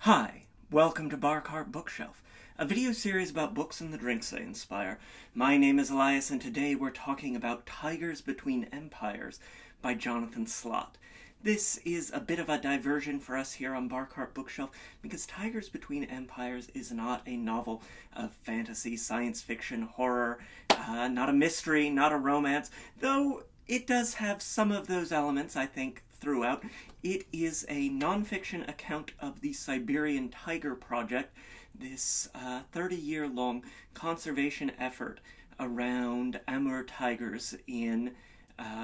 Hi, welcome to Bar Cart Bookshelf, a video series about books and the drinks they inspire. My name is Elias, and today we're talking about Tigers Between Empires by Jonathan Slaght. This is a bit of a diversion for us here on Bar Cart Bookshelf because Tigers Between Empires is not a novel of fantasy, science fiction, horror, not a mystery, not a romance, though it does have some of those elements, I think, throughout. It is a nonfiction account of the Siberian Tiger Project, this 30-year-long conservation effort around Amur tigers in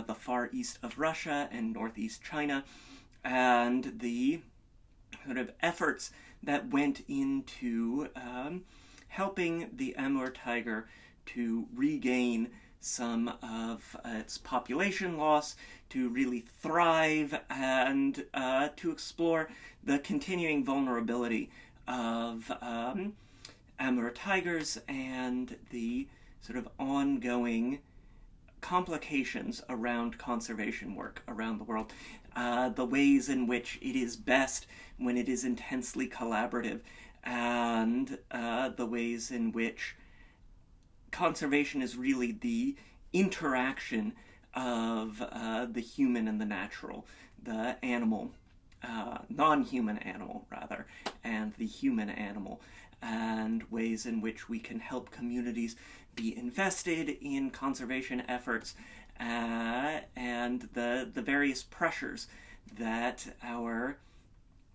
the far east of Russia and northeast China, and the sort of efforts that went into helping the Amur tiger to regain some of its population loss, to really thrive, and to explore the continuing vulnerability of Amur tigers and the sort of ongoing complications around conservation work around the world, the ways in which it is best when it is intensely collaborative, and the ways in which conservation is really the interaction of the human and the natural, the animal, non-human animal rather, and the human animal, and ways in which we can help communities be invested in conservation efforts, and the various pressures that our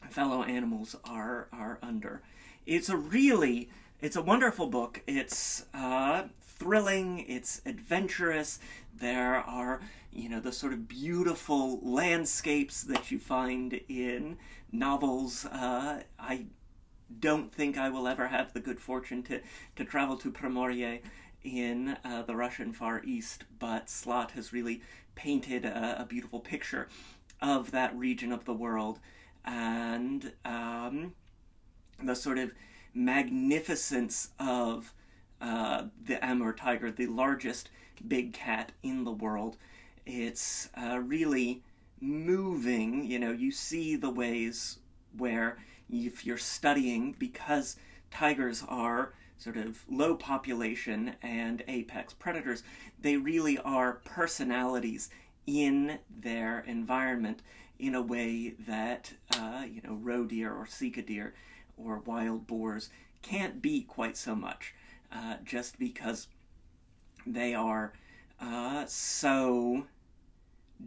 fellow animals are under. It's a wonderful book. It's thrilling, it's adventurous. There are, the sort of beautiful landscapes that you find in novels. I don't think I will ever have the good fortune to travel to Primorye in the Russian Far East, but Slaght has really painted a beautiful picture of that region of the world, and the sort of magnificence of the Amur tiger, the largest big cat in the world. It's really moving. You see the ways where, if you're studying, because tigers are sort of low population and apex predators, they really are personalities in their environment in a way that roe deer or sika deer or wild boars can't be quite so much, just because they are so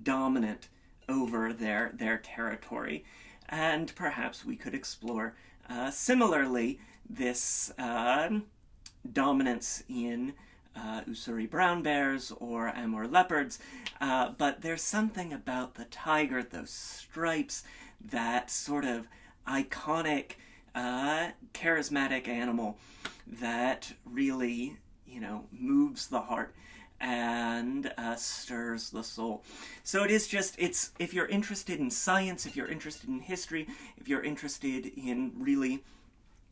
dominant over their territory. And perhaps we could explore similarly this dominance in Ussuri brown bears or Amur leopards, but there's something about the tiger, those stripes, that sort of iconic, charismatic animal that really, moves the heart and stirs the soul. So it's if you're interested in science, if you're interested in history, if you're interested in really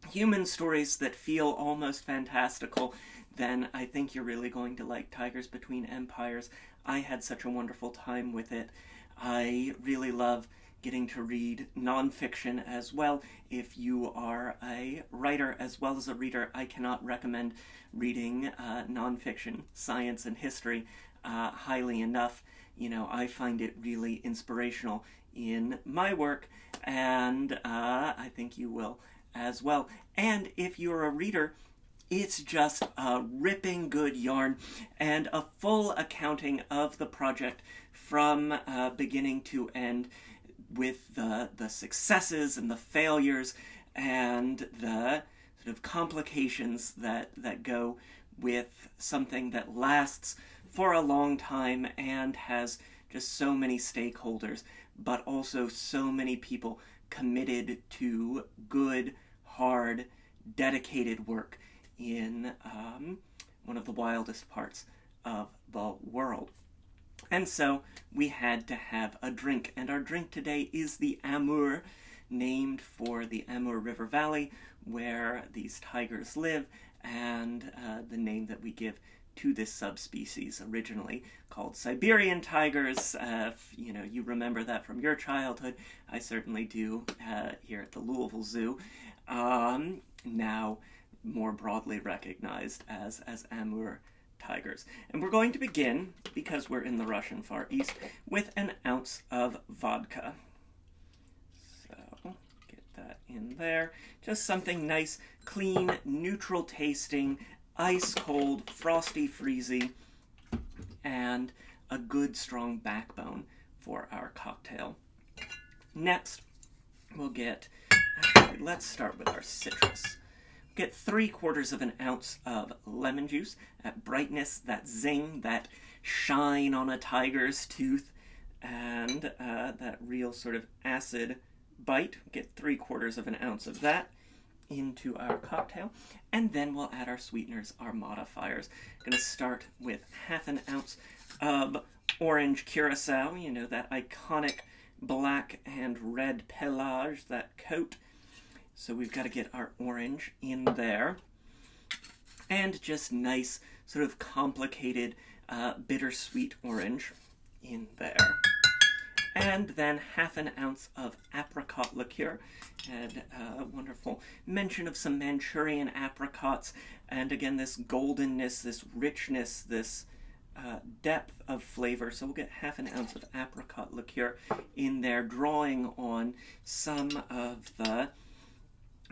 human stories that feel almost fantastical, then I think you're really going to like Tigers Between Empires. I had such a wonderful time with it. I really love getting to read nonfiction as well. If you are a writer as well as a reader, I cannot recommend reading nonfiction, science, and history highly enough. I find it really inspirational in my work, and I think you will as well. And if you're a reader, it's just a ripping good yarn and a full accounting of the project from beginning to end, with the successes and the failures and the sort of complications that go with something that lasts for a long time and has just so many stakeholders, but also so many people committed to good, hard, dedicated work in one of the wildest parts of the world. And so we had to have a drink, and our drink today is the Amur, named for the Amur River Valley where these tigers live, and the name that we give to this subspecies, originally called Siberian tigers. If, you remember that from your childhood, I certainly do here at the Louisville Zoo. Now more broadly recognized as Amur tigers. And we're going to begin, because we're in the Russian Far East, with an ounce of vodka. So, get that in there. Just something nice, clean, neutral tasting, ice cold, frosty, freezy, and a good strong backbone for our cocktail. Next, we'll get, let's start with our citrus. Get 3/4 of an ounce of lemon juice, that brightness, that zing, that shine on a tiger's tooth, and that real sort of acid bite. Get 3/4 of an ounce of that into our cocktail, and then we'll add our sweeteners, our modifiers. I'm going to start with 1/2 ounce of orange curacao, that iconic black and red pelage, that coat. So we've got to get our orange in there, and just nice, sort of complicated, bittersweet orange in there. And then 1/2 ounce of apricot liqueur, and a wonderful mention of some Manchurian apricots, and again this goldenness, this richness, this depth of flavor. So we'll get 1/2 ounce of apricot liqueur in there, drawing on some of the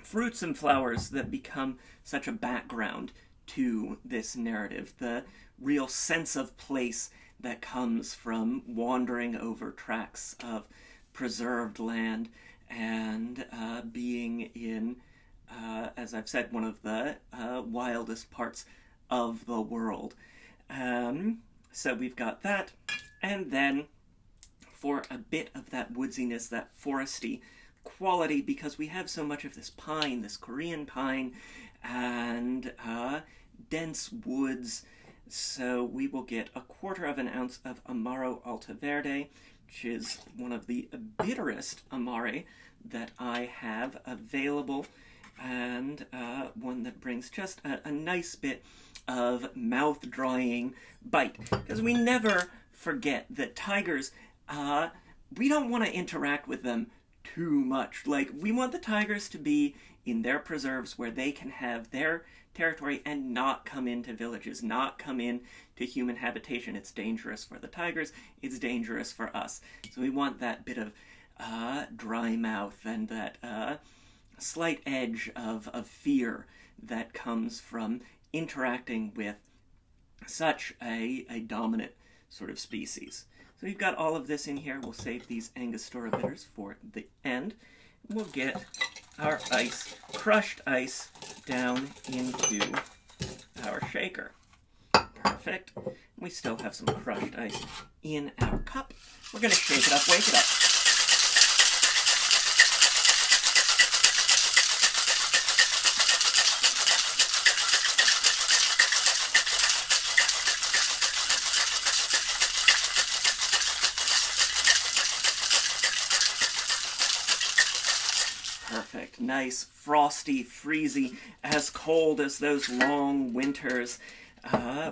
fruits and flowers that become such a background to this narrative, the real sense of place that comes from wandering over tracts of preserved land and being in, as I've said, one of the wildest parts of the world. So we've got that, and then for a bit of that woodsiness, that foresty quality, because we have so much of this pine, this Korean pine, and dense woods. So we will get 1/4 of an ounce of Amaro Altaverde, which is one of the bitterest Amare that I have available, and one that brings just a nice bit of mouth-drying bite. Because we never forget that tigers, we don't want to interact with them too much. Like, we want the tigers to be in their preserves where they can have their territory and not come into villages, not come in to human habitation. It's dangerous for the tigers, it's dangerous for us. So we want that bit of dry mouth and that slight edge of fear that comes from interacting with such a dominant sort of species. So we've got all of this in here. We'll save these Angostura bitters for the end. We'll get our ice, crushed ice, down into our shaker. Perfect. We still have some crushed ice in our cup. We're going to shake it up, wake it up. Perfect. Nice, frosty, freezy, as cold as those long winters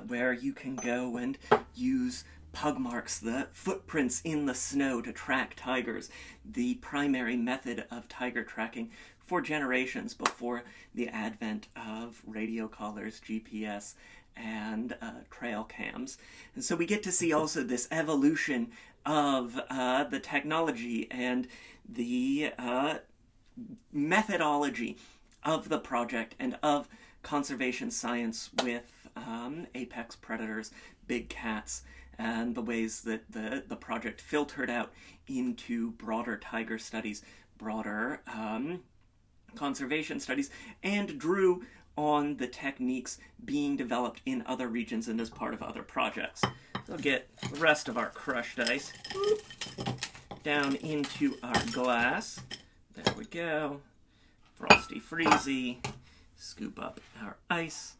where you can go and use pug marks, the footprints in the snow, to track tigers, the primary method of tiger tracking for generations before the advent of radio collars, GPS, and trail cams. And so we get to see also this evolution of the technology and the methodology of the project and of conservation science with apex predators, big cats, and the ways that the project filtered out into broader tiger studies, broader conservation studies, and drew on the techniques being developed in other regions and as part of other projects. So we'll get the rest of our crushed ice down into our glass. There we go. Frosty freezy. Scoop up our ice.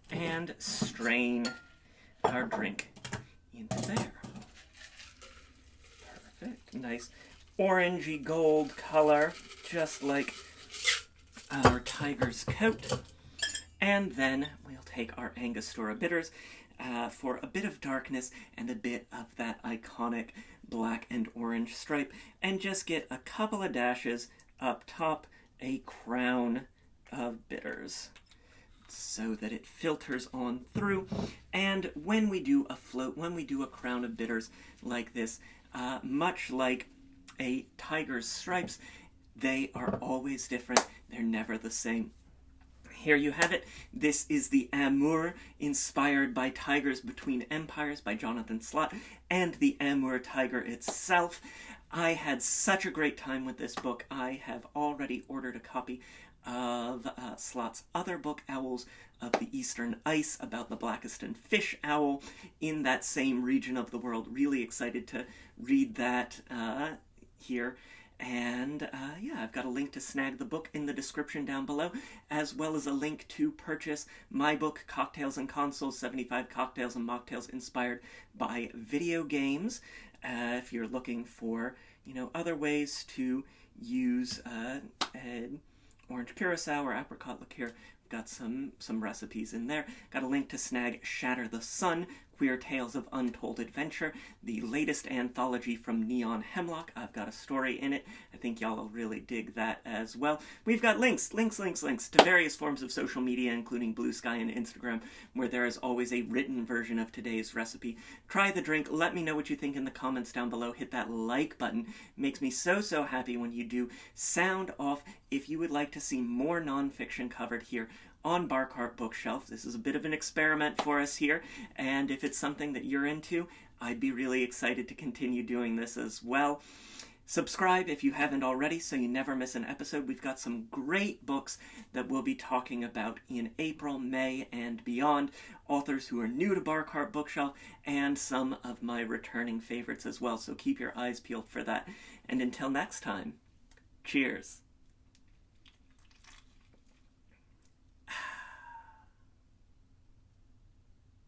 And strain our drink into there. Perfect. Nice orangey gold color, just like our tiger's coat. And then we'll take our Angostura bitters for a bit of darkness and a bit of that iconic black and orange stripe, and just get a couple of dashes up top, a crown of bitters, so that it filters on through. And when we do a float, when we do a crown of bitters like this, much like a tiger's stripes, they are always different. They're never the same. Here you have it. This is the Amur, inspired by Tigers Between Empires by Jonathan Slaght, and the Amur tiger itself. I had such a great time with this book. I have already ordered a copy of Slaught's other book, Owls of the Eastern Ice, about the Blackiston fish owl in that same region of the world. Really excited to read that here. And yeah, I've got a link to snag the book in the description down below, as well as a link to purchase my book, Cocktails and Consoles, 75 Cocktails and Mocktails Inspired by Video Games. If you're looking for, other ways to use orange curacao or apricot liqueur, got some recipes in there. Got a link to snag Shatter the Sun, Queer Tales of Untold Adventure, the latest anthology from Neon Hemlock. I've got a story in it. I think y'all will really dig that as well. We've got links to various forms of social media, including Blue Sky and Instagram, where there is always a written version of today's recipe. Try the drink. Let me know what you think in the comments down below. Hit that like button. It makes me so happy when you do. Sound off if you would like to see more nonfiction covered here on Bar Cart Bookshelf. This is a bit of an experiment for us here, and if it's something that you're into, I'd be really excited to continue doing this as well. Subscribe if you haven't already so you never miss an episode. We've got some great books that we'll be talking about in April, May, and beyond. Authors who are new to Bar Cart Bookshelf, and some of my returning favorites as well, so keep your eyes peeled for that. And until next time, cheers.